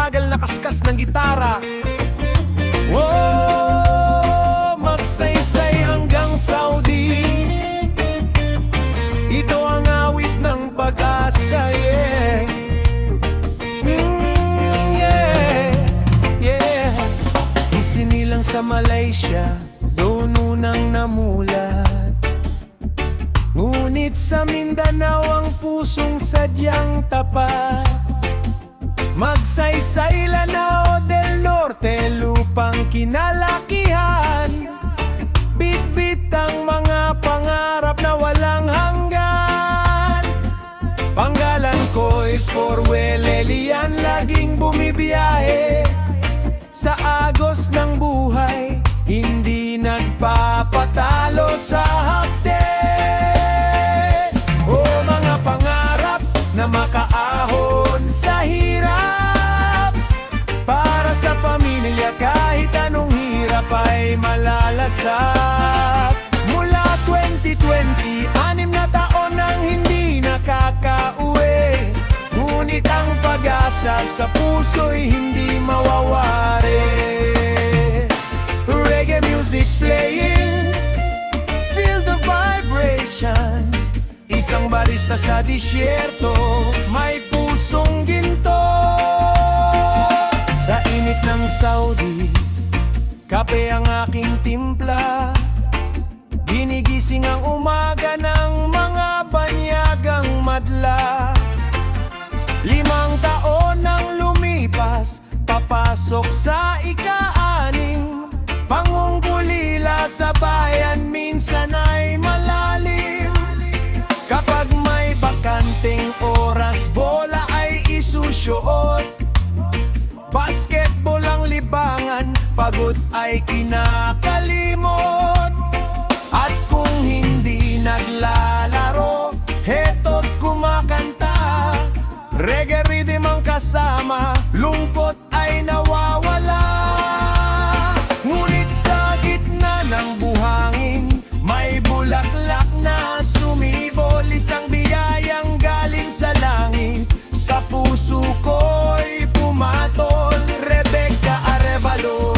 mabagal na kaskas ng gitara. Oh, magsaysay hanggang Saudi, ito ang awit ng pag-asa, yeah. Yeah. Isinilang sa Malaysia, doon unang namulat. Ngunit sa Mindanao ang pusong sadyang tapat. Magsaysay Lanao del Norte, lupang kinalakihan. Bitbit ang mga pangarap na walang hanggan. Panggalan ko'y Forwell Elian, laging bumibiyahe sa agos ng buhay, hindi nagpapatalo sa hapde. O mga pangarap na makaahon sa hirap, para sa pamilya kahit anong hirap ay malalasap. Mula 2020, 6 na taon nang hindi nakakauwi, ngunit ang pag-asa sa puso'y hindi mawawari. Reggae music playing, feel the vibration. Isang barista sa disyerto, may pusong ginto. Sa init ng Saudi, kape ang aking timpla. Ginigising ang umaga ng mga banyagang madla. 5 taon nang lumipas, papasok sa ika-6. Pangungkulila sa bayan minsan ay malalim. Kapag may bakanteng oras, bola ay isusuot. Basketball ang libangan, pagod ay kinakalimot. At kung hindi naglalaro, heto't kumakanta. Reggae rhythm ang kasama, lungkot ay nawawala. Ngunit sa gitna ng buhangin, may bulaklak na sumibol. Isang biyayang galing sa langit, sa puso ko'y pumatol. Rebecca Arevalo,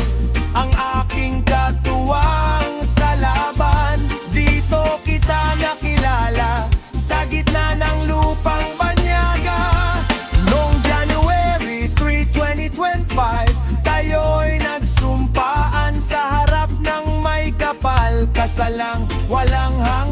ang aking katuwang sa laban. Dito kita nakilala, sa gitna ng lupang banyaga. Noong January 3, 2025, tayo'y nagsumpaan sa harap ng may kapal. Kasalang walang hanggan.